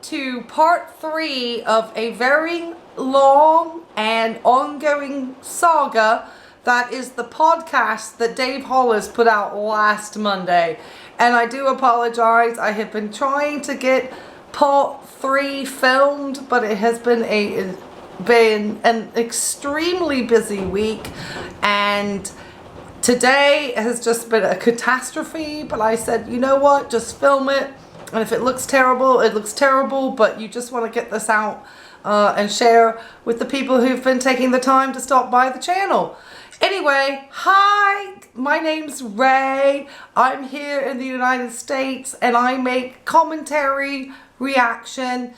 to part 3 of a very long and ongoing saga that is the podcast that Dave Hollis put out last Monday. And I do apologize. I have been trying to get part 3 filmed, but it has been an extremely busy week, and today has just been a catastrophe. But I said, you know what, just film it, and if it looks terrible, it looks terrible, but you just want to get this out and share with the people who've been taking the time to stop by the channel. Anyway, hi, my name's Ray. I'm here in the United States, and I make commentary, reaction.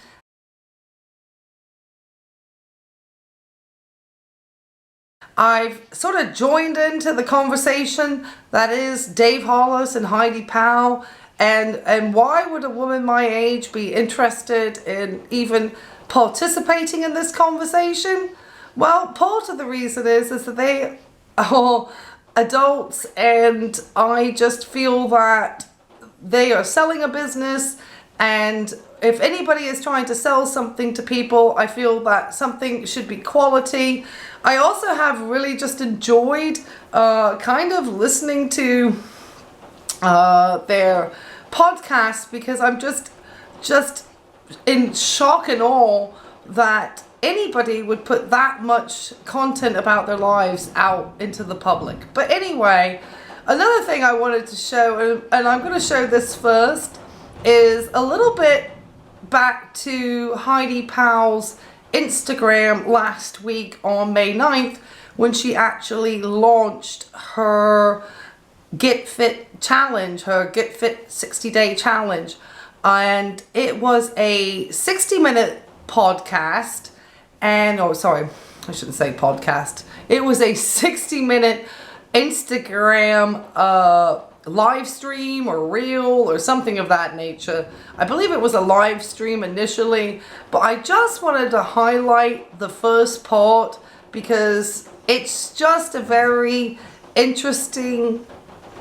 I've sort of joined into the conversation that is Dave Hollis and Heidi Powell, and why would a woman my age be interested in even participating in this conversation? Well, part of the reason is that they are adults, and I just feel that they are selling a business, and if anybody is trying to sell something to people, I feel that something should be quality. I also have really just enjoyed kind of listening to their podcast, because I'm just in shock and awe that anybody would put that much content about their lives out into the public. But anyway, another thing I wanted to show, and I'm going to show this first, is a little bit back to Heidi Powell's Instagram last week on May 9th, when she actually launched her Get Fit challenge, her Get Fit 60-day challenge. And it was a 60-minute podcast, and oh sorry, I shouldn't say podcast. It was a 60-minute Instagram live stream or reel or something of that nature. I believe it was a live stream initially, but I just wanted to highlight the first part because it's just a very interesting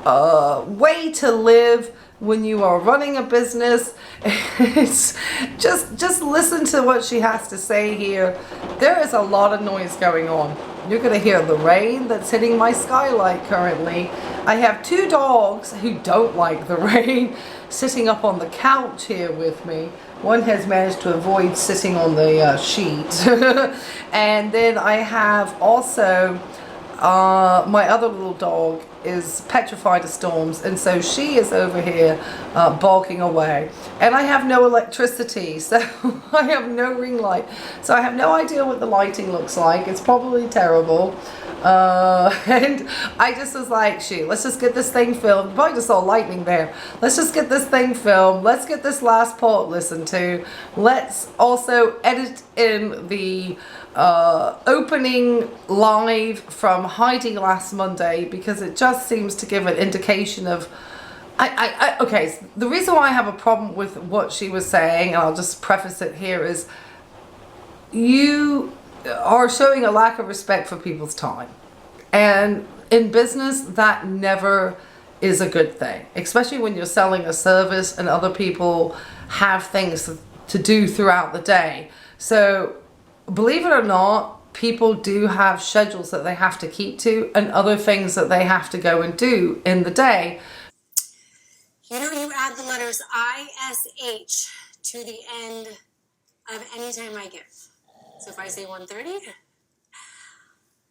way to live when you are running a business. It's just listen to what she has to say here. There is a lot of noise going on. You're going to hear the rain that's hitting my skylight currently. I have 2 dogs who don't like the rain sitting up on the couch here with me. One has managed to avoid sitting on the sheet. And then I have also my other little dog is petrified of storms, and so she is over here barking away. And I have no electricity, so I have no ring light, so I have no idea what the lighting looks like. It's probably terrible. And I just was like, shoot, let's just get this thing filmed. You probably just saw lightning there. Let's just get this thing filmed. Let's get this last part listened to. Let's also edit in the opening live from Heidi last Monday, because it just seems to give an indication of okay, so the reason why I have a problem with what she was saying, and I'll just preface it here, is you are showing a lack of respect for people's time, and in business that never is a good thing, especially when you're selling a service and other people have things to do throughout the day. So believe it or not, people do have schedules that they have to keep to and other things that they have to go and do in the day. You know, you add the letters ISH to the end of any time I give. So if I say 1:30,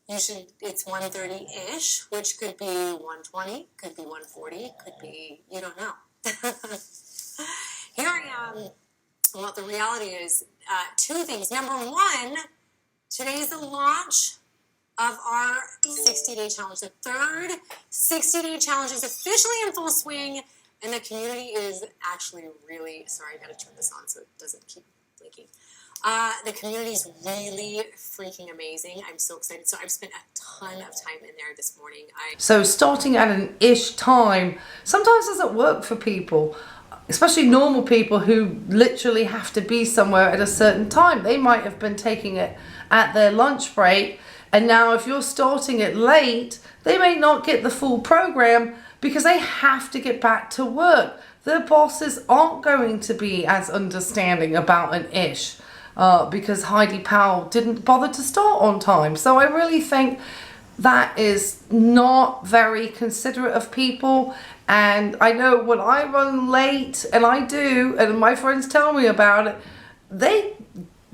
it's 1:30-ish, which could be 1:20, could be 1:40, could be, you don't know. Here I am. Well, the reality is 2 things. Number 1, today is the launch of our 60-day challenge. The 3rd 60-day challenge is officially in full swing, and the community is actually really, sorry, I gotta turn this on so it doesn't keep blinking. The community is really freaking amazing. I'm so excited. So I've spent a ton of time in there this morning. So starting at an ish time sometimes doesn't work for people, especially normal people who literally have to be somewhere at a certain time. They might have been taking it at their lunch break, and now if you're starting it late, they may not get the full program because they have to get back to work. the bosses aren't going to be as understanding about an ish because Heidi Powell didn't bother to start on time. So I really think that is not very considerate of people. And I know when I run late, and I do, and my friends tell me about it, they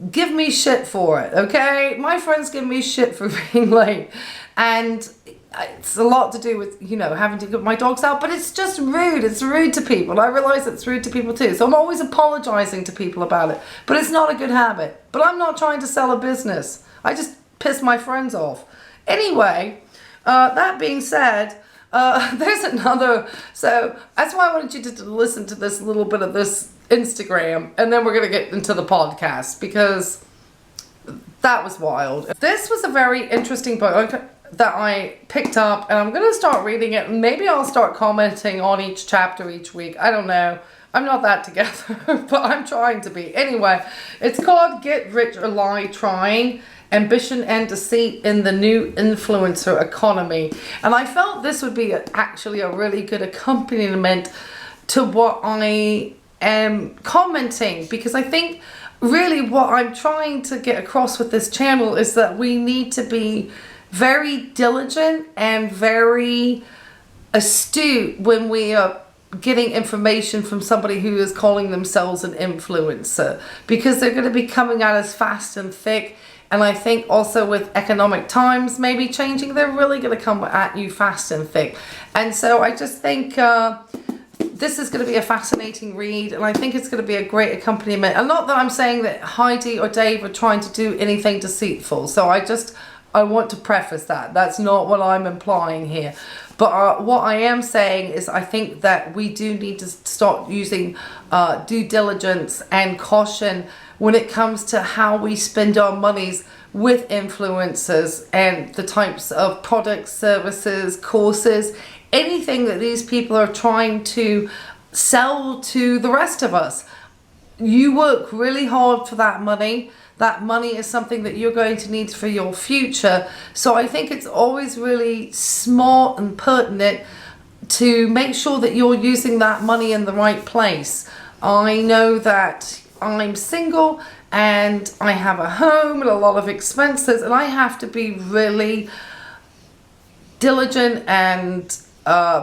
give me shit for it, okay? My friends give me shit for being late. And it's a lot to do with, you know, having to get my dogs out, but it's just rude. It's rude to people. I realize it's rude to people too. So I'm always apologizing to people about it, but it's not a good habit. But I'm not trying to sell a business. I just piss my friends off. Anyway, that being said, there's another, so that's why I wanted you to listen to this little bit of this Instagram, and then we're going to get into the podcast, because that was wild. This was a very interesting book that I picked up, and I'm going to start reading it, and maybe I'll start commenting on each chapter each week. I don't know. I'm not that together, but I'm trying to be. Anyway, it's called Get Rich or Die Trying: Ambition and Deceit in the New Influencer Economy. And I felt this would be actually a really good accompaniment to what I am commenting, because I think really what I'm trying to get across with this channel is that we need to be very diligent and very astute when we are getting information from somebody who is calling themselves an influencer, because they're going to be coming at us fast and thick. And I think also with economic times maybe changing, they're really going to come at you fast and thick. And so I just think this is going to be a fascinating read, and I think it's going to be a great accompaniment. And not that I'm saying that Heidi or Dave are trying to do anything deceitful. So I want to preface that. That's not what I'm implying here. But what I am saying is I think that we do need to start using due diligence and caution when it comes to how we spend our monies with influencers and the types of products, services, courses, anything that these people are trying to sell to the rest of us. You work really hard for that money. That money is something that you're going to need for your future. So I think it's always really smart and pertinent to make sure that you're using that money in the right place. I know that I'm single and I have a home and a lot of expenses, and I have to be really diligent and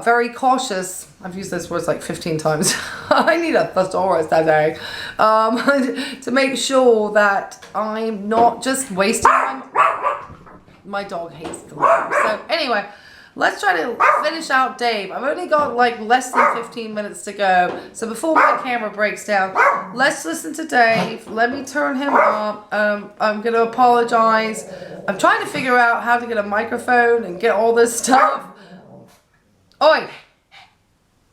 very cautious. I've used those words like 15 times. I need a thesaurus that day. To make sure that I'm not just wasting my dog hates the light. So anyway, let's try to finish out Dave. I've only got like less than 15 minutes to go. So before my camera breaks down, let's listen to Dave. Let me turn him up. I'm going to apologize. I'm trying to figure out how to get a microphone and get all this stuff. Oi!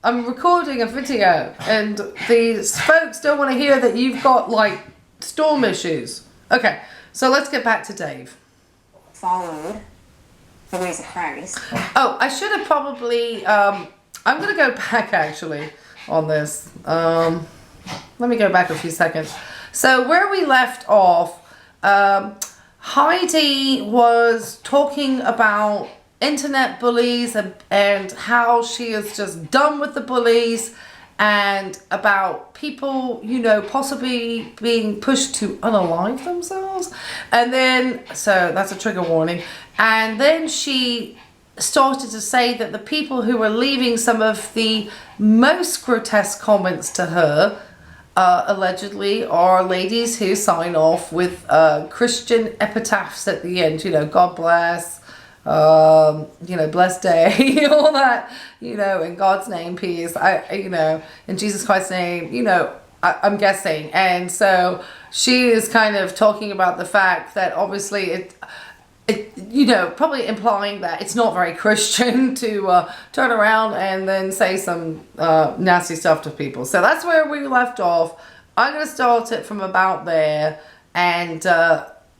I'm recording a video, and these folks don't want to hear that you've got like storm issues. Okay, so let's get back to Dave. Followed the ways of Christ. Oh, I should have probably, I'm going to go back actually on this. Let me go back a few seconds. So where we left off, Heidi was talking about internet bullies and how she is just done with the bullies, and about people, you know, possibly being pushed to unalive themselves. And then, so that's a trigger warning. And then she started to say that the people who were leaving some of the most grotesque comments to her allegedly are ladies who sign off with Christian epitaphs at the end, you know, God bless, you know, blessed day, all that, you know, in God's name, peace, you know, in Jesus Christ's name, you know, I'm guessing. And so she is kind of talking about the fact that obviously it, you know, probably implying that it's not very Christian to turn around and then say some nasty stuff to people. So that's where we left off. I'm going to start it from about there, and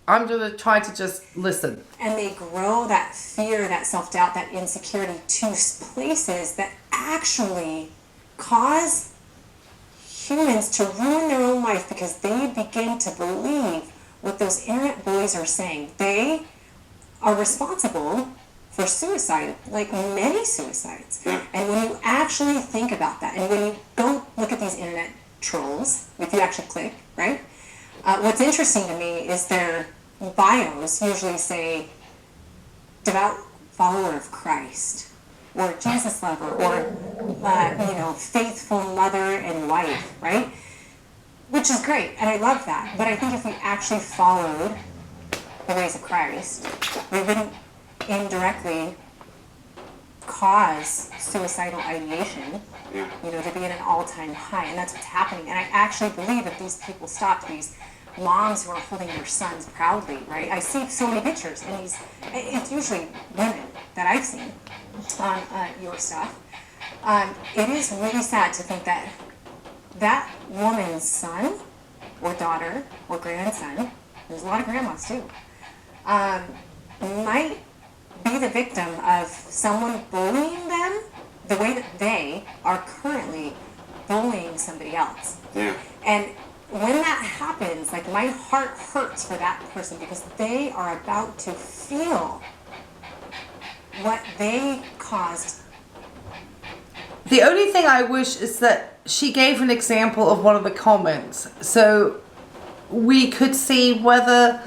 I'm going to try to just listen. And they grow that fear, that self-doubt, that insecurity to places that actually cause humans to ruin their own life, because they begin to believe what those internet bullies are saying. They are responsible for suicide, like many suicides. Yeah. And when you actually think about that, and when you go look at these internet trolls, if you actually click, right? What's interesting to me is their bios usually say devout follower of Christ, or Jesus lover, or faithful mother and wife, right? Which is great, and I love that. But I think if we actually followed the ways of Christ, we wouldn't indirectly cause suicidal ideation, to be at an all-time high, and that's what's happening. And I actually believe if these people stopped, these moms who are holding their sons proudly, right? I see so many pictures, and it's usually women that I've seen on your stuff. It is really sad to think that that woman's son or daughter or grandson, there's a lot of grandmas too, might be the victim of someone bullying them the way that they are currently bullying somebody else. Yeah. And when that happens, like, my heart hurts for that person because they are about to feel what they caused. The only thing I wish is that she gave an example of one of the comments, so we could see whether,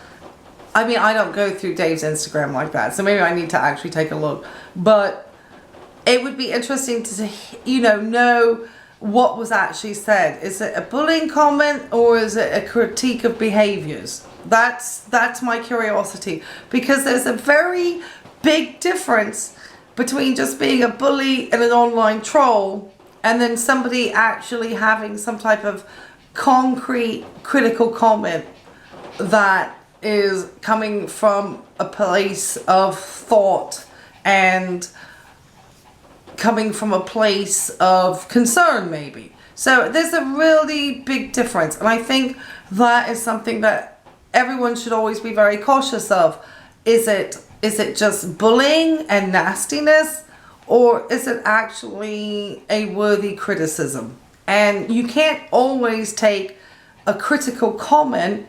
I mean, I don't go through Dave's Instagram like that, so maybe I need to actually take a look, but it would be interesting to, know what was actually said. Is it a bullying comment, or is it a critique of behaviors? That's my curiosity, because there's a very big difference between just being a bully and an online troll, and then somebody actually having some type of concrete critical comment that is coming from a place of thought and coming from a place of concern, maybe. So there's a really big difference, and I think that is something that everyone should always be very cautious of. Is it just bullying and nastiness, or is it actually a worthy criticism? And you can't always take a critical comment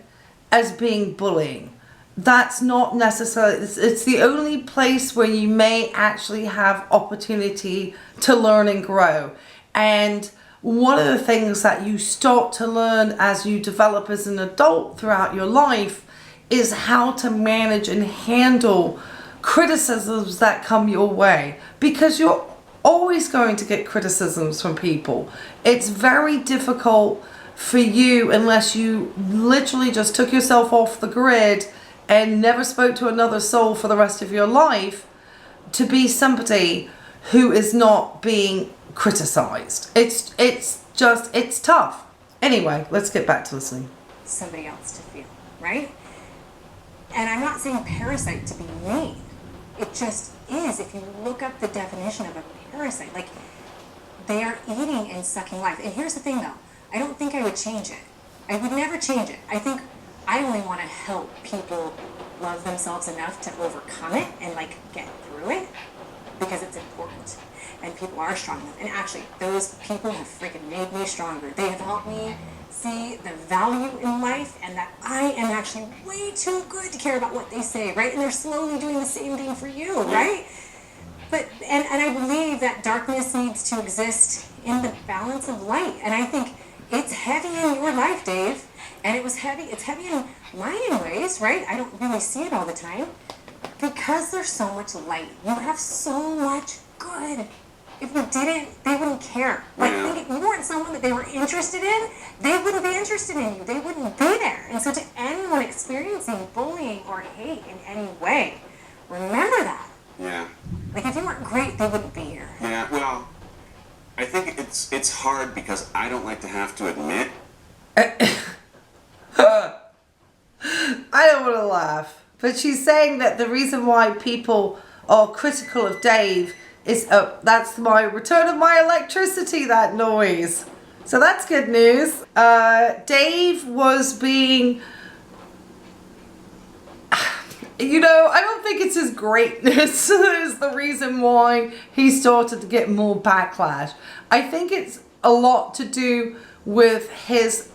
as being bullying. That's not necessarily, it's the only place where you may actually have opportunity to learn and grow. And one of the things that you start to learn as you develop as an adult throughout your life is how to manage and handle criticisms that come your way, because you're always going to get criticisms from people. It's very difficult for you, unless you literally just took yourself off the grid and never spoke to another soul for the rest of your life, to be somebody who is not being criticized. It's tough. Anyway, let's get back to listening. Somebody else to feel, right? And I'm not saying parasite to be mean. It just is. If you look up the definition of a parasite, like, they are eating and sucking life. And here's the thing, though. I don't think I would change it. I would never change it. I think I only want to help people love themselves enough to overcome it and, like, get through it, because it's important. And people are strong enough. And actually, those people have freaking made me stronger. They have helped me see the value in life, and that I am actually way too good to care about what they say, right? And they're slowly doing the same thing for you, right? But and I believe that darkness needs to exist in the balance of light. And I think it's heavy in your life, Dave. And it's heavy in mine in ways, right? I don't really see it all the time, because there's so much light. You have so much good. If you didn't, they wouldn't care. Like, if you weren't someone that they were interested in, they wouldn't be interested in you. They wouldn't be there. And so to anyone experiencing bullying or hate in any way, remember that. Yeah. Like, if you weren't great, they wouldn't be here. Yeah, well, I think it's hard because I don't like to have to admit. I don't want to laugh, but she's saying that the reason why people are critical of Dave is, that's my return of my electricity, that noise. So that's good news. Dave was being, I don't think it's his greatness is the reason why he started to get more backlash. I think it's a lot to do with his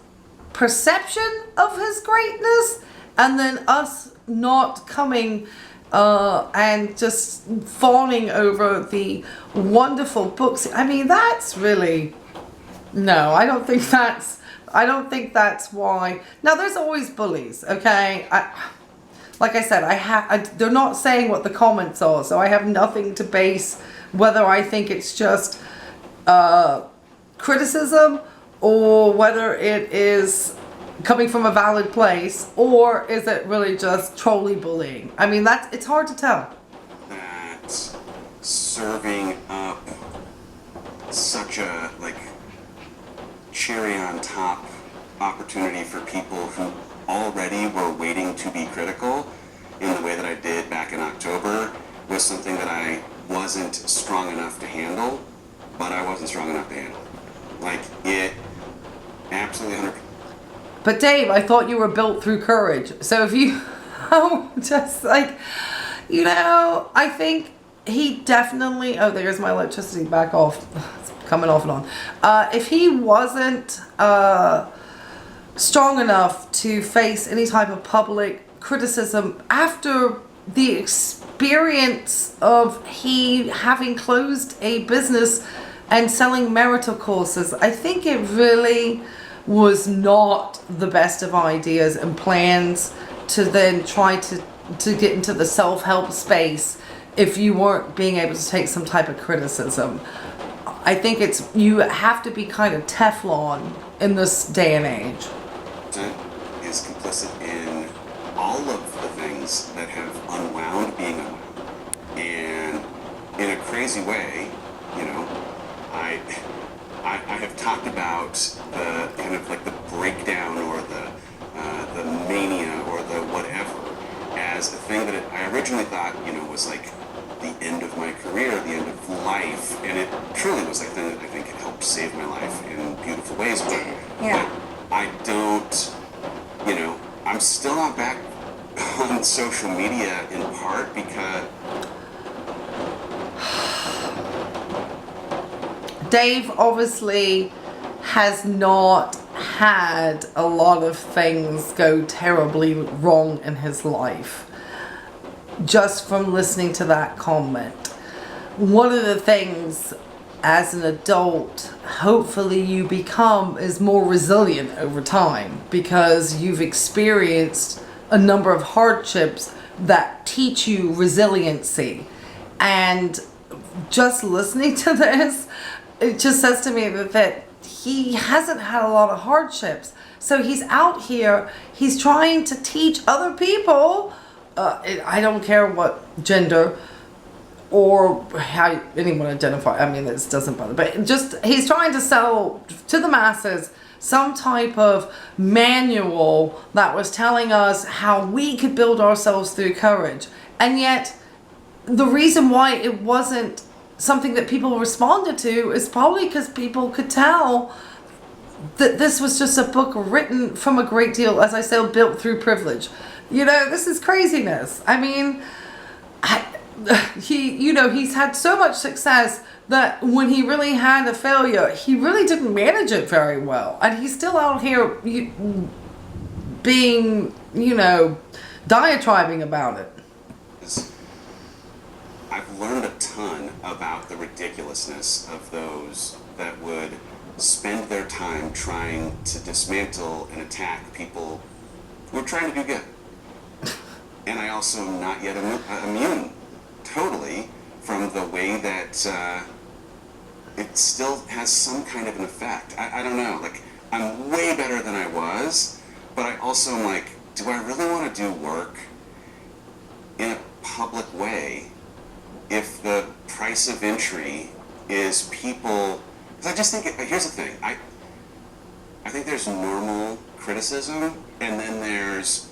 perception of his greatness, and then us not coming and just fawning over the wonderful books. I mean, that's really, no, I don't think that's why. Now, there's always bullies, okay? Like I said, they're not saying what the comments are, so I have nothing to base whether I think it's just criticism or whether it is coming from a valid place, or is it really just trolley bullying? I mean, it's hard to tell. That serving up such a cherry on top opportunity for people who already were waiting to be critical in the way that I did back in October was something that I wasn't strong enough to handle, but I wasn't strong enough to handle. It absolutely 100%. But Dave, I thought you were built through courage. So if you just I think he definitely, oh, there's my electricity back off. It's coming off and on. If he wasn't strong enough to face any type of public criticism after the experience of he having closed a business and selling marital courses, I think it really was not the best of ideas and plans to then try to get into the self-help space if you weren't being able to take some type of criticism. I think you have to be kind of Teflon in this day and age. Is complicit in all of the things that have unwound being unwound. And in a crazy way, I have talked about the kind of the breakdown or the mania or the whatever as a thing that I originally thought, was the end of my career, the end of life. And it truly was the thing that I think it helped save my life in beautiful ways. But I don't, I'm still not back on social media in part because Dave obviously has not had a lot of things go terribly wrong in his life. Just from listening to that comment. One of the things as an adult, hopefully you become is more resilient over time because you've experienced a number of hardships that teach you resiliency. And just listening to this, it just says to me that he hasn't had a lot of hardships. So he's out here, he's trying to teach other people, I don't care what gender or how anyone identify, I mean, this doesn't bother, but just he's trying to sell to the masses some type of manual that was telling us how we could build ourselves through courage. And yet the reason why it wasn't something that people responded to is probably because people could tell that this was just a book written from a great deal, as I said, built through privilege. This is craziness. I mean, he's had so much success that when he really had a failure, he really didn't manage it very well. And he's still out here being, diatribing about it. I've learned a ton about the ridiculousness of those that would spend their time trying to dismantle and attack people who are trying to do good. And I also am not yet immune totally from the way that it still has some kind of an effect. I don't know, I'm way better than I was, but I also am do I really want to do work in a public way if the price of entry is people? Because I just think, here's the thing, I think there's normal criticism, and then there's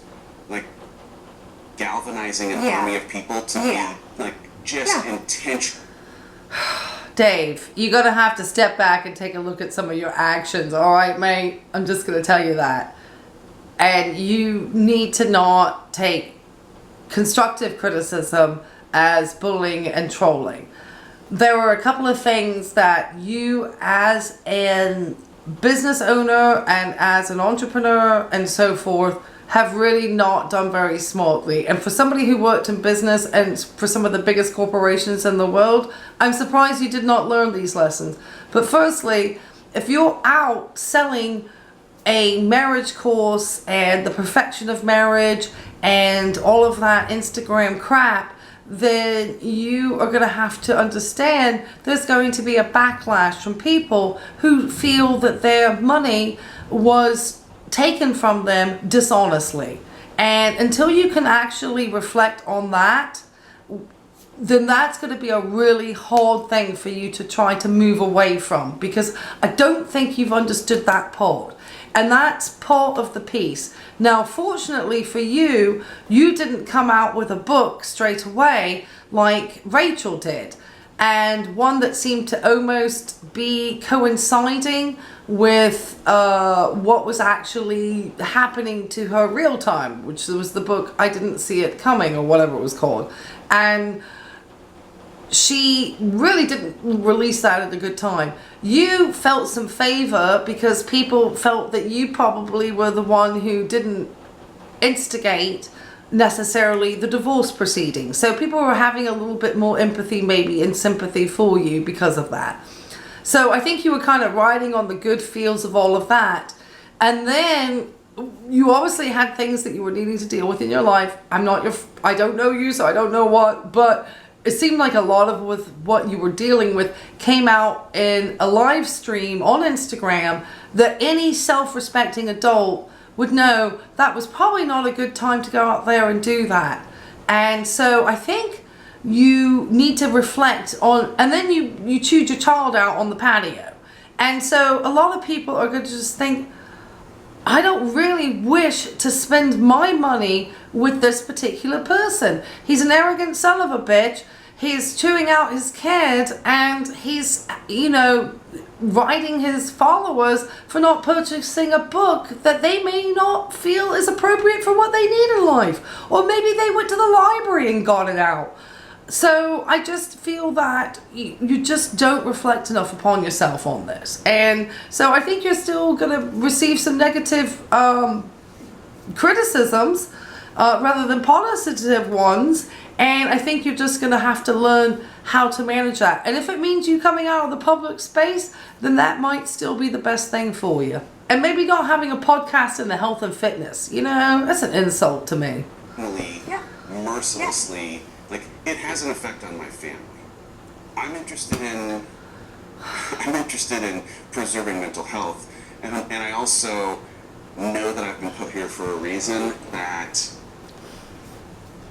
galvanizing an army of people to be just intentional. Dave, you're gonna have to step back and take a look at some of your actions, all right, mate? I'm just gonna tell you that. And you need to not take constructive criticism as bullying and trolling. There were a couple of things that you as an business owner and as an entrepreneur and so forth, have really not done very smartly. And for somebody who worked in business and for some of the biggest corporations in the world, I'm surprised you did not learn these lessons. But firstly, if you're out selling a marriage course and the perfection of marriage and all of that Instagram crap, then you are going to have to understand there's going to be a backlash from people who feel that their money was taken from them dishonestly. And until you can actually reflect on that, then that's going to be a really hard thing for you to try to move away from, because I don't think you've understood that part. And that's part of the piece. Now, fortunately for you, you didn't come out with a book straight away like Rachel did, and one that seemed to almost be coinciding with what was actually happening to her real time, which was the book I Didn't See It Coming, or whatever it was called. And she really didn't release that at a good time. You felt some favor because people felt that you probably were the one who didn't instigate necessarily the divorce proceedings. So people were having a little bit more empathy maybe and sympathy for you because of that. So I think you were kind of riding on the good feels of all of that. And then you obviously had things that you were needing to deal with in your life. I don't know you, so I don't know what, but it seemed like a lot of with what you were dealing with came out in a live stream on Instagram that any self-respecting adult would know that was probably not a good time to go out there and do that. And so I think you need to reflect on, and then you chewed your child out on the patio. And so a lot of people are going to just think, I don't really wish to spend my money with this particular person. He's an arrogant son of a bitch. He's chewing out his kid, and he's, riding his followers for not purchasing a book that they may not feel is appropriate for what they need in life. Or maybe they went to the library and got it out. So I just feel that you just don't reflect enough upon yourself on this. And so I think you're still going to receive some negative criticisms rather than positive ones. And I think you're just going to have to learn how to manage that. And if it means you coming out of the public space, then that might still be the best thing for you. And maybe not having a podcast in the health and fitness. That's an insult to me. Mercilessly, it has an effect on my family. I'm interested in preserving mental health, and I also know that I've been put here for a reason that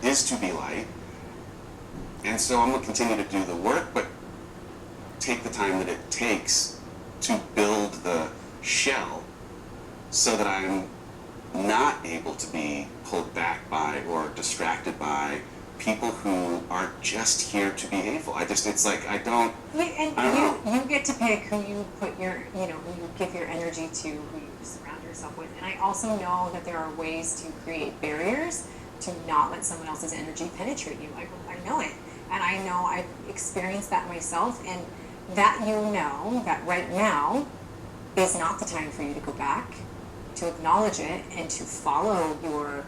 is to be light. And so I'm going to continue to do the work, but take the time that it takes to build the shell so that I'm not able to be pulled back by or distracted by people who are just here to be hateful. You get to pick who you put your, who you give your energy to, who you surround yourself with. And I also know that there are ways to create barriers to not let someone else's energy penetrate you. I know it. And I know I've experienced that myself, and that that right now is not the time for you to go back, to acknowledge it, and to follow your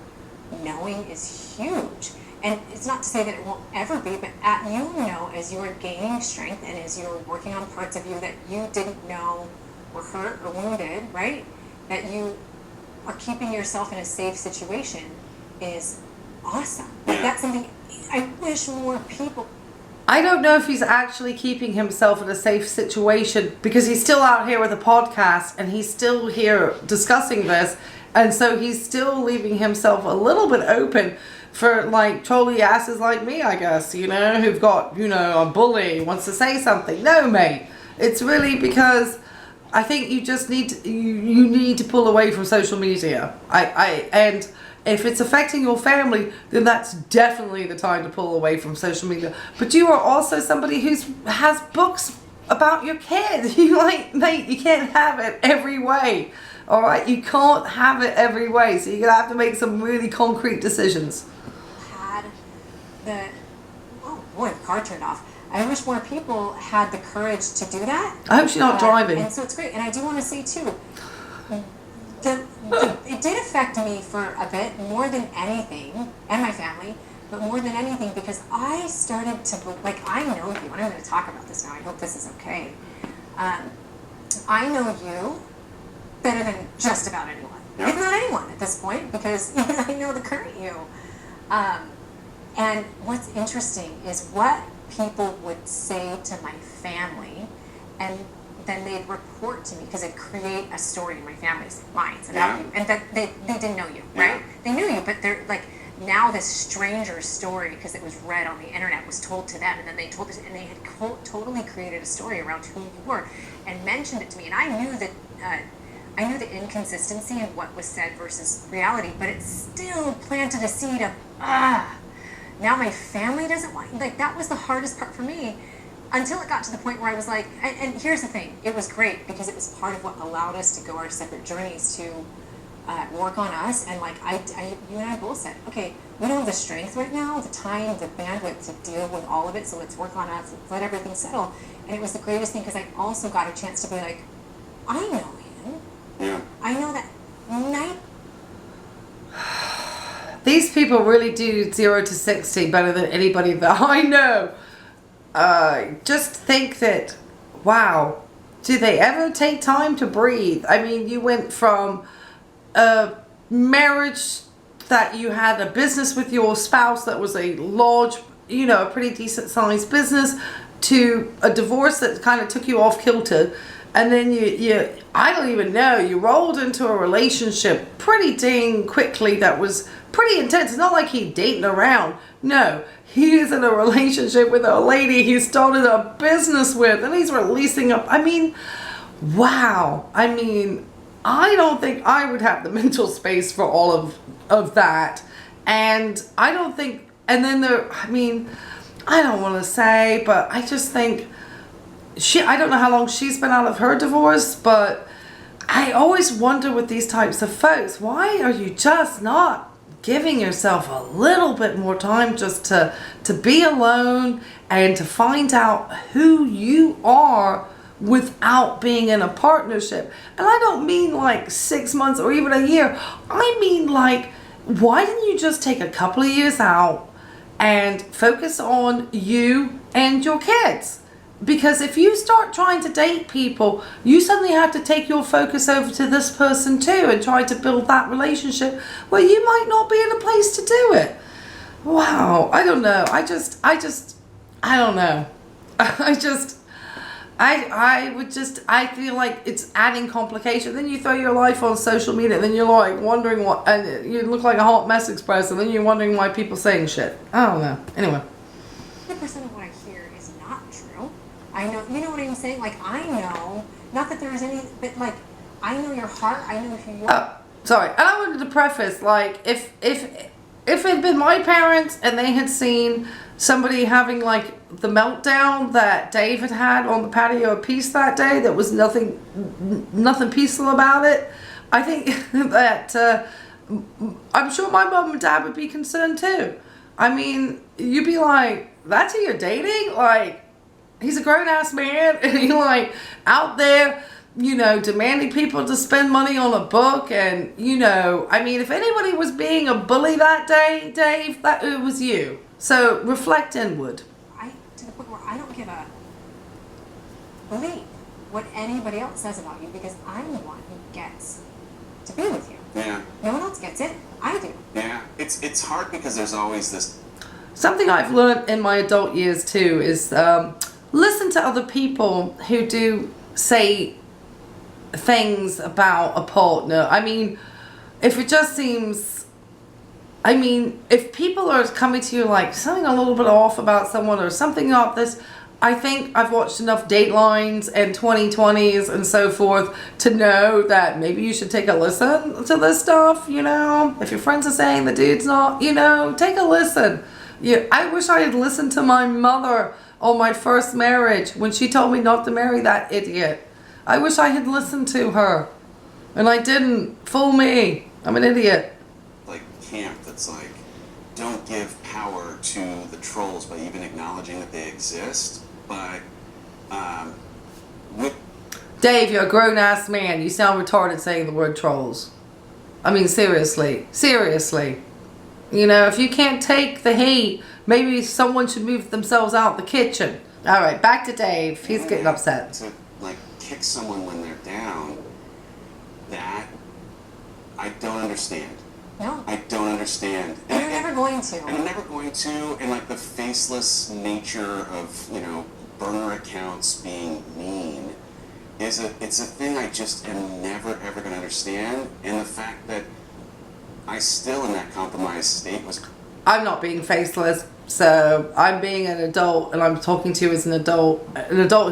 knowing is huge. And it's not to say that it won't ever be, but as you are gaining strength and as you're working on parts of you that you didn't know were hurt or wounded, right? That you are keeping yourself in a safe situation is awesome. That's something I wish more people. I don't know if he's actually keeping himself in a safe situation, because he's still out here with a podcast and he's still here discussing this, and so he's still leaving himself a little bit open for trolley asses like me, I guess, who've got, a bully wants to say something. No, mate. It's really because I think you just need to, you need to pull away from social media. And if it's affecting your family, then that's definitely the time to pull away from social media. But you are also somebody who has books about your kids. Mate, you can't have it every way. All right, you can't have it every way. So you're gonna have to make some really concrete decisions. The car turned off. I wish more people had the courage to do that. I hope she's not driving. And so it's great. And I do want to say too, it did affect me for a bit, more than anything, and my family, but more than anything because I started to, like, I know you, and I'm going to talk about this now, I hope this is okay. I know you better than just about anyone. Yep. If not anyone at this point, because I know the current you. And what's interesting is what people would say to my family, and then they'd report to me because it'd create a story in my family's minds about you, and that they didn't know you, right? They knew you, but they're like, now this stranger story, because it was read on the internet, was told to them, and then they told it, and they had totally created a story around who you were, and mentioned it to me, and I knew that. I knew the inconsistency in what was said versus reality, but it still planted a seed of, now my family doesn't want, like, that was the hardest part for me, until it got to the point where I was like, and here's the thing, it was great, because it was part of what allowed us to go our separate journeys to work on us, and like, you and I both said, okay, we don't have the strength right now, the time, the bandwidth to deal with all of it, so let's work on us, let's let everything settle, and it was the greatest thing, because I also got a chance to be like, I know him. Yeah. I know that night. These people really do 0 to 60 better than anybody that I know. Just think that, wow, do they ever take time to breathe? I mean, you went from a marriage that you had a business with your spouse that was a large, a pretty decent sized business, to a divorce that kind of took you off kilter. And then you I don't even know, you rolled into a relationship pretty dang quickly that was pretty intense. It's not like he dating around. No, he is in a relationship with a lady he started a business with, and he's releasing up. I mean, wow. I mean, I don't think I would have the mental space for all of that. And I don't think, and then I don't want to say, but I just think, I don't know how long she's been out of her divorce, but I always wonder with these types of folks, why are you just not giving yourself a little bit more time just to be alone and to find out who you are without being in a partnership? And I don't mean like 6 months or even a year. I mean, like, why didn't you just take a couple of years out and focus on you and your kids? Because if you start trying to date people, you suddenly have to take your focus over to this person too and try to build that relationship where you might not be in a place to do it. Wow, I don't know. I don't know. I feel like it's adding complication. Then you throw your life on social media, then you're like wondering what, and you look like a hot mess express, and then you're wondering why people saying shit. I don't know. Anyway. 100% of what I hear is not true. I know, you know what I'm saying? Like, I know, not that there's any, but like, I know your heart, I know who you are. Sorry, and I wanted to preface, like, if it had been my parents and they had seen somebody having like the meltdown that Dave had on the patio of Peace that day, that was nothing peaceful about it, I think that I'm sure my mom and dad would be concerned too. I mean, you'd be like, that's who you're dating? Like, he's a grown-ass man, and he's like out there, demanding people to spend money on a book, and, I mean, if anybody was being a bully that day, Dave, it was you. So reflect inward. To the point where I don't give a believe what anybody else says about you, because I'm the one who gets to be with you. Yeah. No one else gets it. I do. Yeah. It's hard because there's always this. Something I've learned in my adult years too is listen to other people who do say things about a partner. I mean, if it just seems, if people are coming to you like something a little bit off about someone or something like this, I think I've watched enough Datelines and 2020s and so forth to know that maybe you should take a listen to this stuff, If your friends are saying the dude's not, take a listen. I wish I had listened to my mother on my first marriage when she told me not to marry that idiot. I wish I had listened to her. And I didn't. Fool me. I'm an idiot. Like camp that's like, don't give power to the trolls by even acknowledging that they exist, but with Dave, you're a grown-ass man. You sound retarded saying the word trolls. I mean, seriously. Seriously. You know, if you can't take the heat, maybe someone should move themselves out the kitchen. All right, back to Dave. He's getting upset. To, like, kick someone when they're down, that I don't understand. No. I don't understand. And you're never going to. And I'm never going to. And, like, the faceless nature of, you know, burner accounts being mean it's a thing I just am never, ever going to understand. And the fact that I still, in that compromised state, was... I'm not being faceless, so I'm being an adult, and I'm talking to you as an adult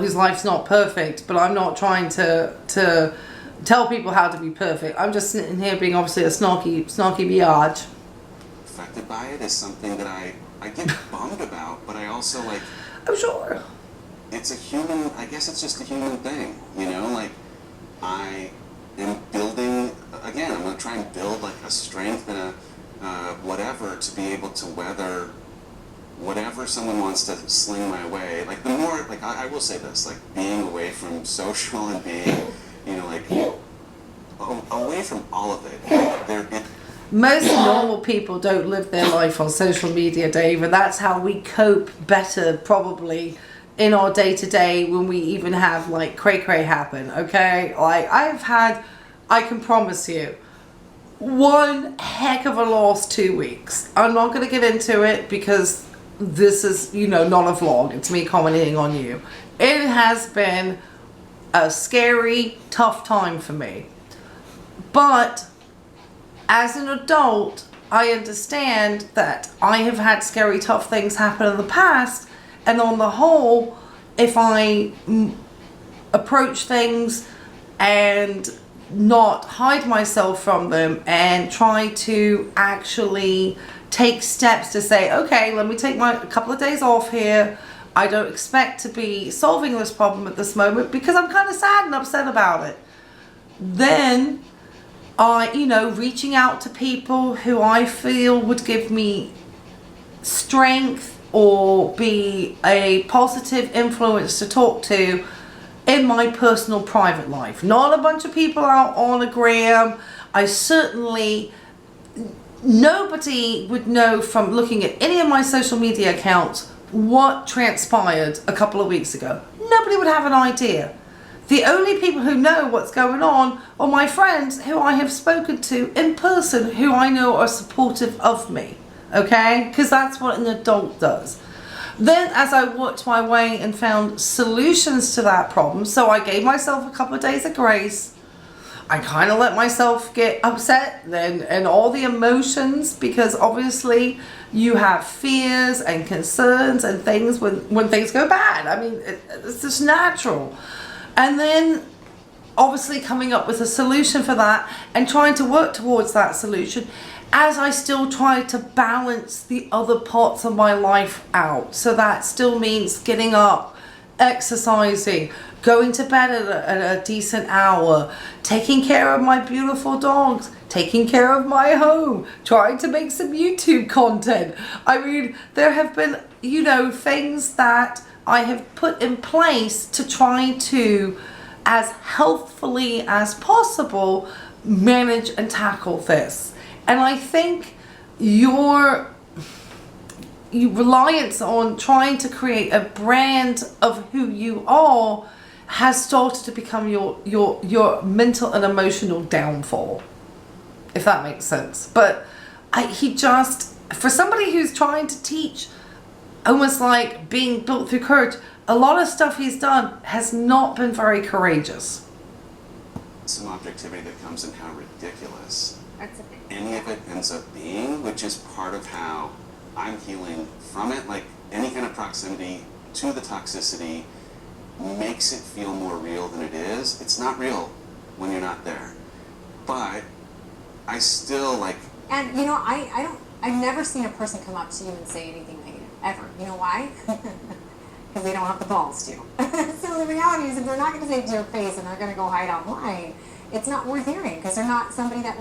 whose life's not perfect, but I'm not trying to tell people how to be perfect. I'm just sitting here being obviously a snarky biatch. Affected by it is something that I get bummed about, but I also, like... I'm sure. It's a human, I guess it's just a human thing, you know, like, I am building, again, I'm going to try and build, like, a strength and a whatever to be able to weather whatever someone wants to sling my way. Like, the more, like, I will say this, like, being away from social and being, you know, like, away from all of it, most normal people don't live their life on social media, Dave, and that's how we cope better, probably, in our day-to-day when we even have like cray-cray happen, okay? Like I can promise you, one heck of a lost 2 weeks. I'm not going to get into it because this is, you know, not a vlog. It's me commenting on you. It has been a scary, tough time for me. But as an adult, I understand that I have had scary, tough things happen in the past. And on the whole, if I approach things and not hide myself from them and try to actually take steps to say, okay, let me take a couple of days off here. I don't expect to be solving this problem at this moment because I'm kind of sad and upset about it. Then reaching out to people who I feel would give me strength or be a positive influence to talk to in my personal private life. Not a bunch of people out on a gram. Nobody would know from looking at any of my social media accounts what transpired a couple of weeks ago. Nobody would have an idea. The only people who know what's going on are my friends who I have spoken to in person, who I know are supportive of me. Okay? Because that's what an adult does. Then as I worked my way and found solutions to that problem, so I gave myself a couple of days of grace. I kind of let myself get upset and all the emotions, because obviously you have fears and concerns and things when things go bad. I mean, it's just natural. And then obviously coming up with a solution for that and trying to work towards that solution as I still try to balance the other parts of my life out. So that still means getting up, exercising, going to bed at a decent hour, taking care of my beautiful dogs, taking care of my home, trying to make some YouTube content. I mean, there have been, things that I have put in place to try to, as healthfully as possible, manage and tackle this. And I think your reliance on trying to create a brand of who you are has started to become your mental and emotional downfall, if that makes sense. But for somebody who's trying to teach almost like being built through courage, a lot of stuff he's done has not been very courageous. Some objectivity that comes in how ridiculous That's a big any of it ends up being, which is part of how I'm healing from it. Like, any kind of proximity to the toxicity makes it feel more real than it is. It's not real when you're not there. But I still, like... And, I've never seen a person come up to you and say anything negative, ever. You know why? Because they don't have the balls to. So the reality is, if they're not going to say it to your face and they're going to go hide online, it's not worth hearing, because they're not somebody that,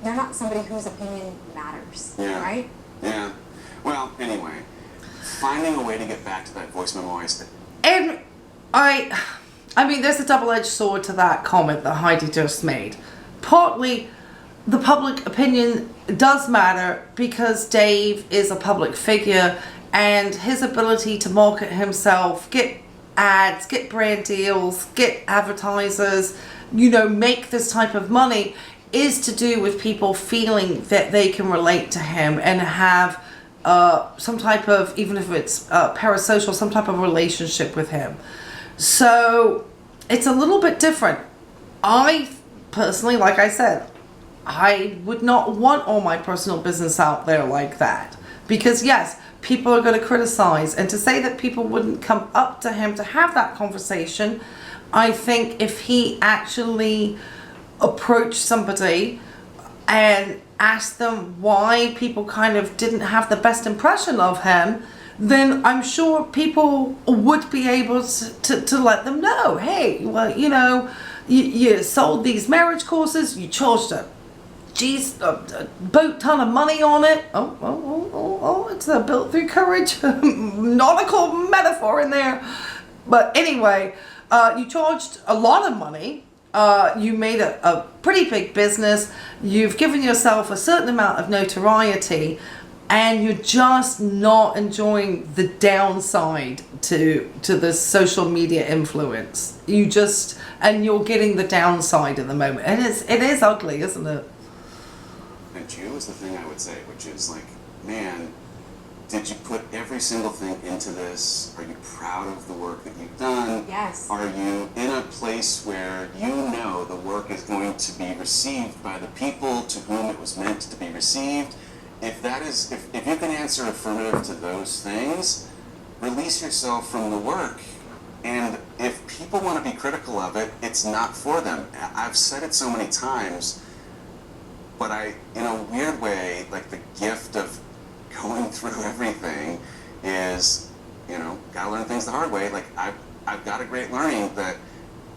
they're they're not somebody whose opinion matters, Yeah. right? Yeah. Well, anyway, finding a way to get back to that voice memo I said. And I mean, there's a double-edged sword to that comment that Heidi just made. Partly, the public opinion does matter because Dave is a public figure, and his ability to market himself, get ads, get brand deals, get advertisers, make this type of money is to do with people feeling that they can relate to him and have some type of, even if it's parasocial, some type of relationship with him. So it's a little bit different. I personally, like I said, I would not want all my personal business out there like that. Because yes, people are going to criticize. And to say that people wouldn't come up to him to have that conversation, I think if he actually approached somebody and asked them why people kind of didn't have the best impression of him, then I'm sure people would be able to let them know, hey, well, you sold these marriage courses, you charged a boat ton of money on it. It's a built through courage nautical metaphor in there. But anyway, you charged a lot of money. You made a pretty big business. You've given yourself a certain amount of notoriety, and you're just not enjoying the downside to this social media influence. You're getting the downside at the moment, and it is ugly, isn't it? And you is the thing I would say, which is like, man, did you put every single thing into this? Are you proud of the work that you've done? Yes. Are you in a place where you know the work is going to be received by the people to whom it was meant to be received? If you can answer affirmative to those things, release yourself from the work. And if people want to be critical of it, it's not for them. I've said it so many times, but in a weird way, like the gift of going through everything is, gotta learn things the hard way. Like I've got a great learning that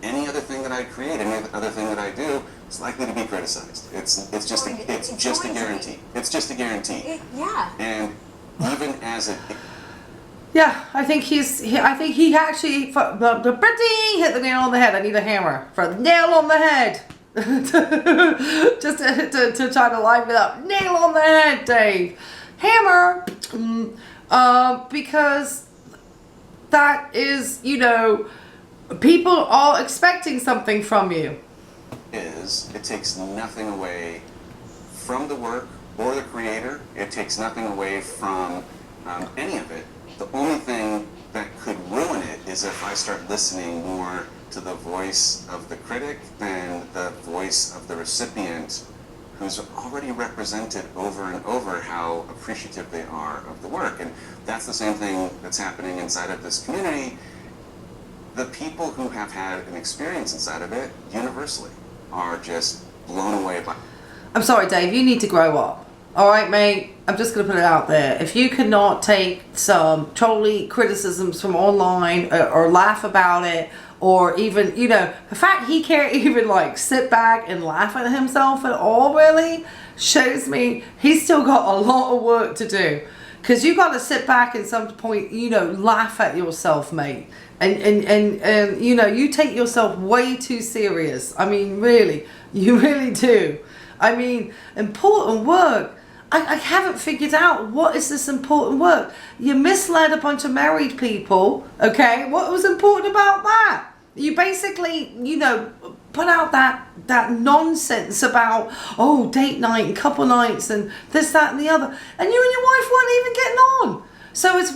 any other thing that I create, any other thing that I do, is likely to be criticized. It's just a guarantee. It's just a guarantee. Yeah. And even as it. Yeah, I think he actually Brittany hit the nail on the head. I need a hammer for the nail on the head. Just to try to liven it up. Nail on the head, Dave. Hammer. Because that is, people are expecting something from you. It takes nothing away from the work or the creator. It takes nothing away from any of it. The only thing that could ruin it is if I start listening more to the voice of the critic than the voice of the recipient, who's already represented over and over how appreciative they are of the work. And that's the same thing that's happening inside of this community. The people who have had an experience inside of it, universally, are just blown away by. I'm sorry, Dave, you need to grow up. All right, mate? I'm just going to put it out there. If you cannot take some trolly criticisms from online or laugh about it, or even, the fact he can't even sit back and laugh at himself at all really shows me he's still got a lot of work to do. Because you got to sit back at some point, laugh at yourself, mate. And you take yourself way too serious. I mean, really, you really do. I mean, important work. I haven't figured out what is this important work. You misled a bunch of married people, okay? What was important about that? You basically, put out that nonsense about, date night and couple nights and this, that, and the other. And you and your wife weren't even getting on. So it's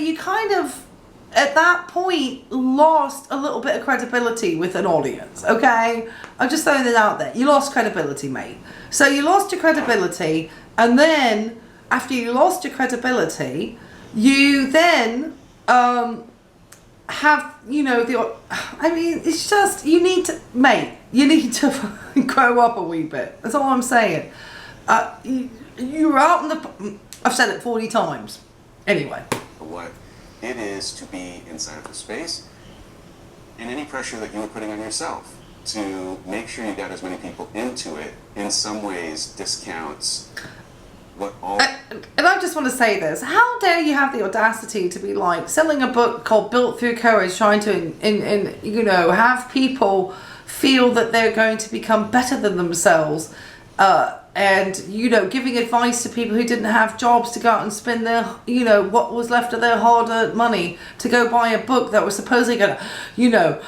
you kind of, at that point, lost a little bit of credibility with an audience, okay? I'm just throwing it out there. You lost credibility, mate. So you lost your credibility, and then, after you lost your credibility, you then have, it's just, you need to grow up a wee bit. That's all I'm saying. You're out in the, I've said it 40 times. Anyway. What it is to be inside of the space, and any pressure that you were putting on yourself to make sure you got as many people into it in some ways discounts what all... And I just want to say this. How dare you have the audacity to be like selling a book called Built Through Courage, trying to, have people feel that they're going to become better than themselves, and, giving advice to people who didn't have jobs to go out and spend their, what was left of their hard-earned money to go buy a book that was supposedly going to,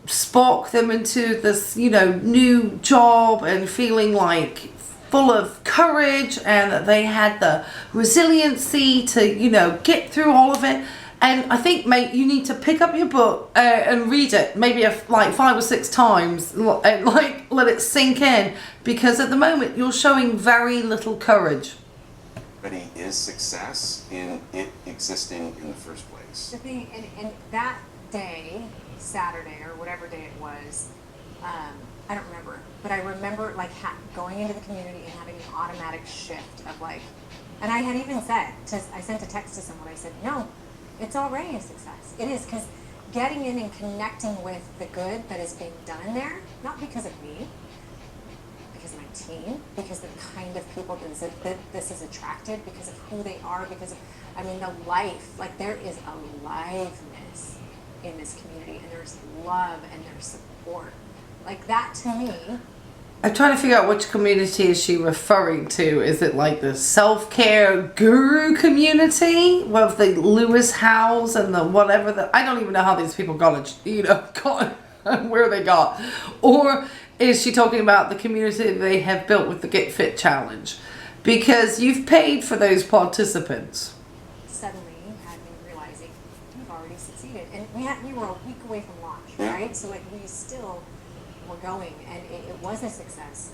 spark them into this, new job and feeling like full of courage, and that they had the resiliency to, get through all of it. And I think, mate, you need to pick up your book and read it maybe like 5 or 6 times and let it sink in, because at the moment you're showing very little courage. Is success in it existing in the first place. The thing, and that day, Saturday or whatever day it was, I don't remember, but I remember like going into the community and having an automatic shift of like, and I had even said, I sent a text to someone, I said, no, it's already a success. It is, because getting in and connecting with the good that is being done there, not because of me, because of my team, because of the kind of people that this is attracted, because of who they are, because of, the life, like there is a liveness in this community, and there's love and there's support. Like that to me. I'm trying to figure out which community is she referring to. Is it like the self-care guru community with the Lewis Howes and the whatever I don't even know how these people got where they got. Or is she talking about the community they have built with the Get Fit Challenge? Because you've paid for those participants. Suddenly had me realizing we've already succeeded. And we were a week away from launch, right? So like we still were going, and it was a success.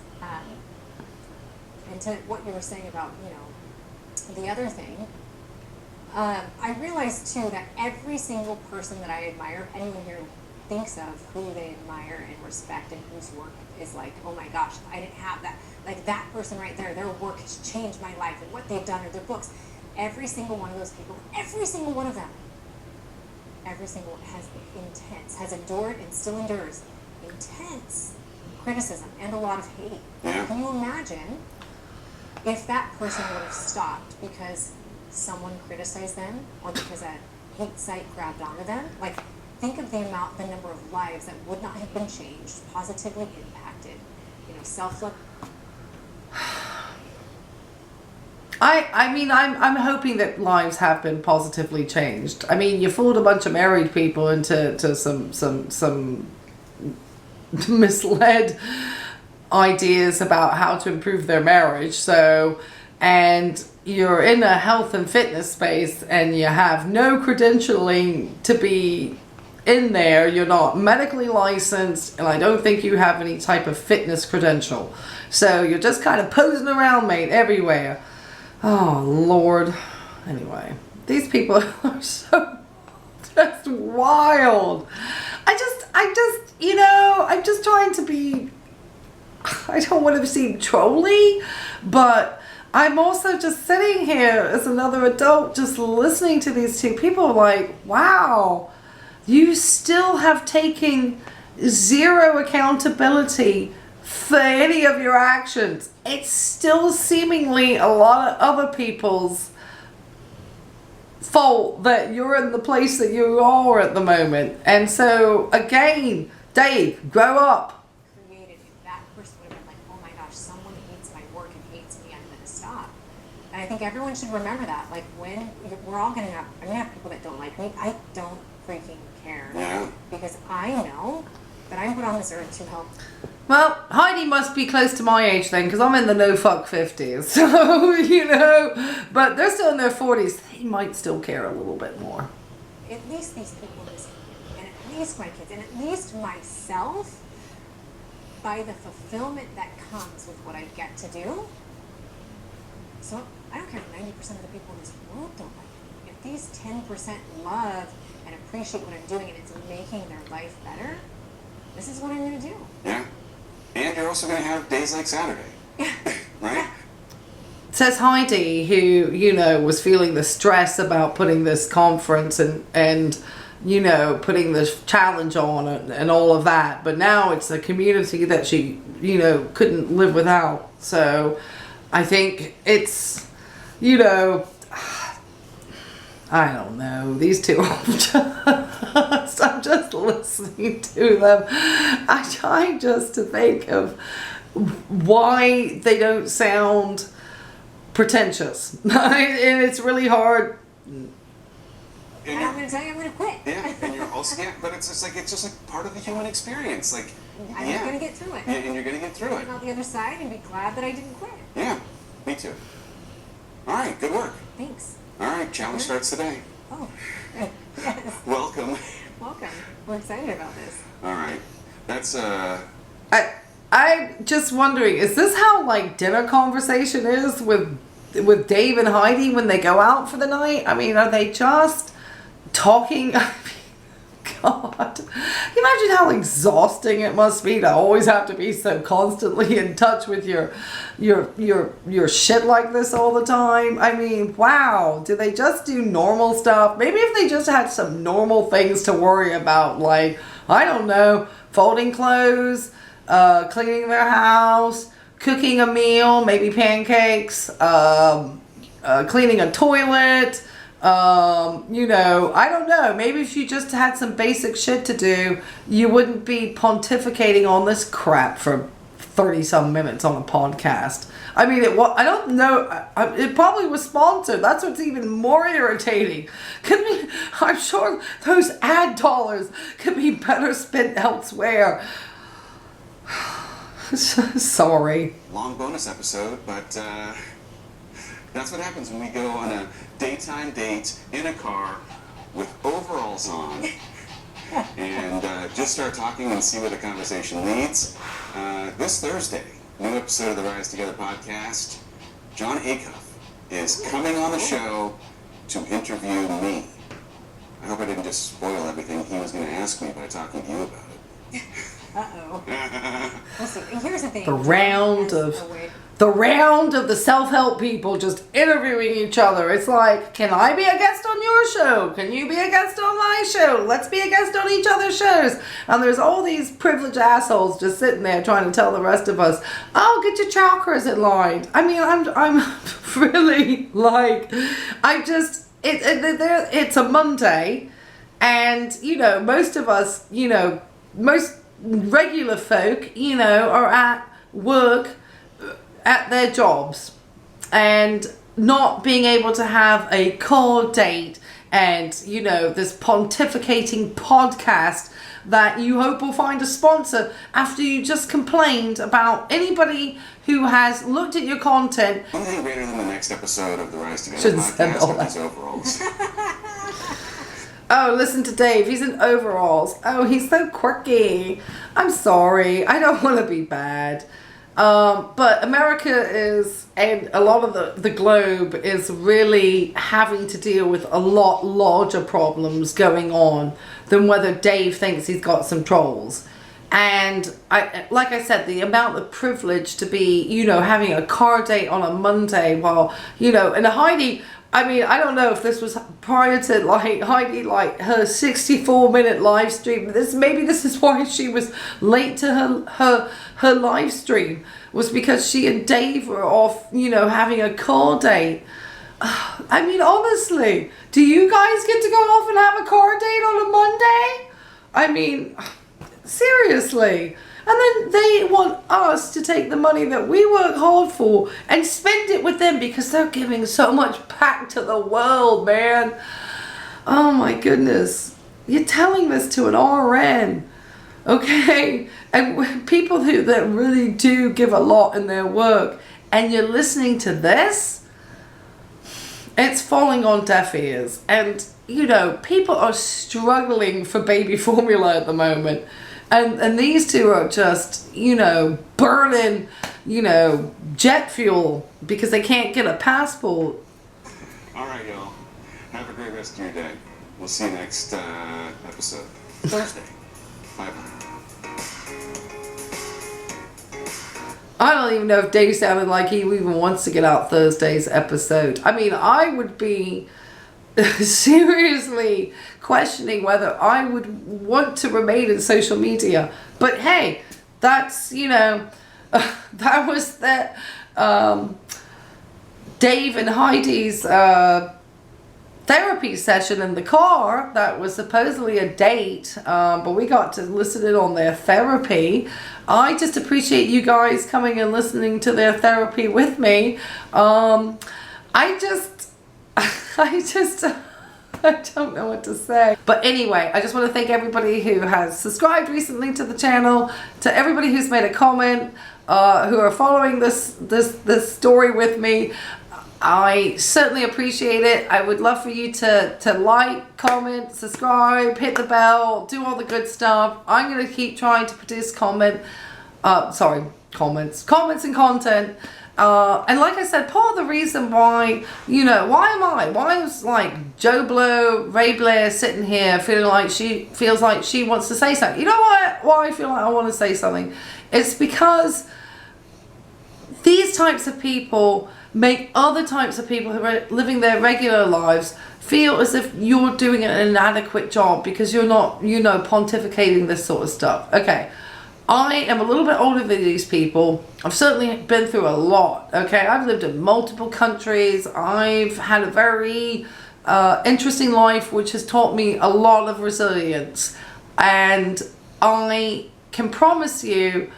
And to what you were saying about, the other thing, I realized too that every single person that I admire, anyone here thinks of who they admire and respect and whose work is like, oh my gosh, I didn't have that. Like that person right there, their work has changed my life, and what they've done or their books. Every single one of those people, every single one of them, every single one has endured and still endures intense criticism and a lot of hate. Can you imagine if that person would have stopped because someone criticized them or because a hate site grabbed onto them? Like, think of the number of lives that would not have been changed, positively impacted. Self-love. I'm hoping that lives have been positively changed. You fooled a bunch of married people into some misled ideas about how to improve their marriage. And you're in a health and fitness space and you have no credentialing to be in there. You're not medically licensed, and I don't think you have any type of fitness credential. So you're just kind of posing around, mate, everywhere. Oh, Lord. Anyway, these people are so just wild. I'm just trying to be, I don't want to seem trolly, but I'm also just sitting here as another adult just listening to these two people like, wow, you still have taken zero accountability for any of your actions. It's still seemingly a lot of other people's fault that you're in the place that you are at the moment. And so, again, Dave, grow up. Created, if that person would have been like, oh my gosh, someone hates my work and hates me, I'm going to stop. And I think everyone should remember that. Like, when we're all going to have, I'm going to have people that don't like me. I don't freaking care. Because I know that I'm put on this earth to help. Well, Heidi must be close to my age then, because I'm in the no-fuck 50s. So, but they're still in their 40s. They might still care a little bit more. At least these people in this community, and at least my kids, and at least myself, by the fulfillment that comes with what I get to do. So, I don't care if 90% of the people in this world don't like me. If these 10% love and appreciate what I'm doing and it's making their life better, this is what I'm going to do. Yeah. And you're also going to have days like Saturday. Right? Says Heidi, who, was feeling the stress about putting this conference and putting the challenge on and all of that. But now it's a community that she, couldn't live without. So I think it's, I don't know. These two are I'm just listening to them. I try just to think of why they don't sound pretentious. And it's really hard. And I'm going to tell you I'm going to quit. Yeah, and you're also, but it's just like part of the human experience. Like, I'm going to get through it. Yeah, and you're going to get through it. I'm on the other side and be glad that I didn't quit. Yeah, me too. All right, good work. Thanks. All right, challenge starts today. Oh, good. Yes. Welcome. Welcome. We're excited about this. All right, that's I'm just wondering, is this how like dinner conversation is with Dave and Heidi when they go out for the night? I mean, are they just talking? I mean, God, can you imagine how exhausting it must be to always have to be so constantly in touch with your shit like this all the time? I mean, wow. Do they just do normal stuff? Maybe if they just had some normal things to worry about, like, I don't know, folding clothes, cleaning their house, cooking a meal, maybe pancakes, cleaning a toilet, I don't know. Maybe if you just had some basic shit to do, you wouldn't be pontificating on this crap for 30-some minutes on a podcast. I mean, I don't know. It probably was sponsored. That's what's even more irritating. I'm sure those ad dollars could be better spent elsewhere. Sorry. long bonus episode, but that's what happens when we go on a daytime date in a car with overalls on and just start talking and see where the conversation leads. This Thursday, new episode of the Rise Together podcast, John Acuff is coming on the show to interview me. I hope I didn't just spoil everything he was going to ask me by talking to you about it. Uh-oh. Listen, here's the thing. The round of the self-help people just interviewing each other. It's like, can I be a guest on your show? Can you be a guest on my show? Let's be a guest on each other's shows. And there's all these privileged assholes just sitting there trying to tell the rest of us, oh, get your chakras in line. I mean, I'm really like, it's a Monday, and most of us, most regular folk, are at work, at their jobs, and not being able to have a call date and this pontificating podcast that you hope will find a sponsor after you just complained about anybody who has looked at your content. One thing greater than the next episode of the Rise Together Shouldn't said all podcast that. is overalls. Oh, listen to Dave. He's in overalls. Oh, he's so quirky. I'm sorry. I don't want to be bad. But America is, and a lot of the globe is really having to deal with a lot larger problems going on than whether Dave thinks he's got some trolls. And like I said, the amount of privilege to be, having a car date on a Monday while, and Heidi, I mean, I don't know if this was prior to Heidi, her 64-minute live stream. Maybe this is why she was late to her live stream, was because she and Dave were off, having a call date. I mean, honestly, do you guys get to go off and have a car date on a Monday? I mean, seriously. And then they want us to take the money that we work hard for and spend it with them because they're giving so much back to the world, man. Oh my goodness. You're telling this to an RN, okay? And people that really do give a lot in their work, and you're listening to this, it's falling on deaf ears. And, people are struggling for baby formula at the moment. And these two are just, burning, jet fuel because they can't get a passport. All right, y'all. Have a great rest of your day. We'll see you next episode. Thursday. Bye-bye. I don't even know if Dave sounded like he even wants to get out Thursday's episode. I mean, I would be... seriously questioning whether I would want to remain in social media. But hey, that's, you know, that was the Dave and Heidi's therapy session in the car. That was supposedly a date, but we got to listen in on their therapy. I just appreciate you guys coming and listening to their therapy with me. I don't know what to say. But anyway, I just want to thank everybody who has subscribed recently to the channel, to everybody who's made a comment, who are following this story with me. I certainly appreciate it. I would love for you to like, comment, subscribe, hit the bell, do all the good stuff. I'm going to keep trying to produce comments and content. And like I said, part of the reason why, you know, why is like Joe Blow, Ray Blair sitting here feeling like she feels like she wants to say something. You know what? Why I feel like I want to say something? It's because these types of people make other types of people who are living their regular lives feel as if you're doing an inadequate job because you're not, you know, pontificating this sort of stuff. Okay. I am a little bit older than these people. I've certainly been through a lot, okay? I've lived in multiple countries. I've had a very interesting life, which has taught me a lot of resilience. And I can promise you,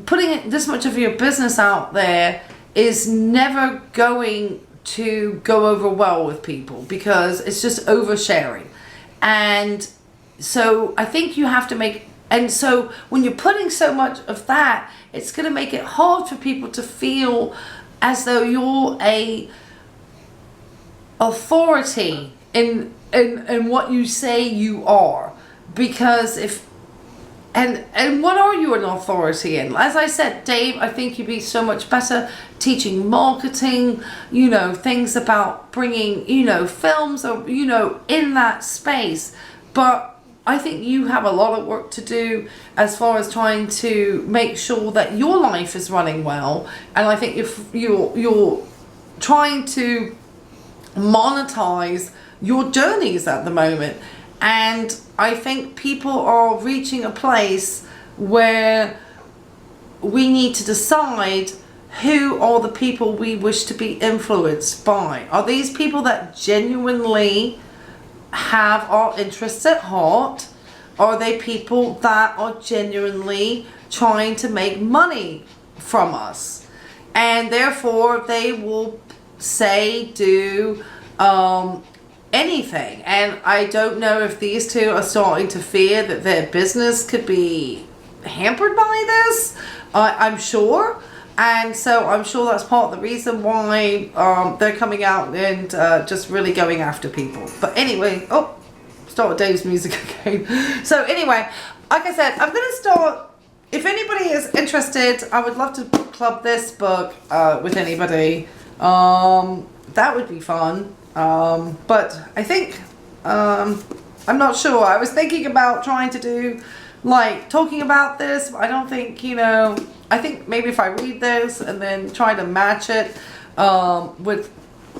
putting this much of your business out there is never going to go over well with people because it's just oversharing. And so I think you have to make... And so when you're putting so much of that, it's going to make it hard for people to feel as though you're a authority in what you say you are. Because if... And what are you an authority in? As I said, Dave, I think you'd be so much better teaching marketing, you know, things about bringing, you know, films or, you know, in that space. But I think you have a lot of work to do as far as trying to make sure that your life is running well. And I think if you're trying to monetize your journeys at the moment. And I think people are reaching a place where we need to decide who are the people we wish to be influenced by. Are these people that genuinely have our interests at heart? Are they people that are genuinely trying to make money from us? And therefore they will say, do anything. And I don't know if these two are starting to fear that their business could be hampered by this. I'm sure. And so I'm sure that's part of the reason why they're coming out and just really going after people. But anyway, start with Dave's music again. So anyway, like I said, I'm going to start, if anybody is interested, I would love to club this book with anybody. That would be fun. But I think, I'm not sure. I was thinking about trying to do, like, talking about this, but I don't think, you know, I think maybe if I read this and then try to match it with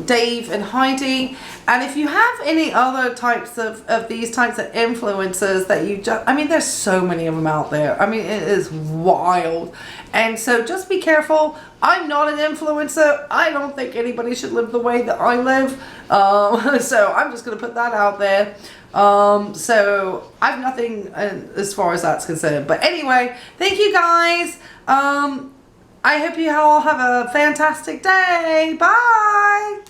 Dave and Heidi. And if you have any other types of these types of influencers that you just, I mean, there's so many of them out there. I mean, it is wild. And so just be careful. I'm not an influencer. I don't think anybody should live the way that I live. So I'm just going to put that out there. So I have nothing as far as that's concerned. But anyway, thank you guys. I hope you all have a fantastic day. Bye.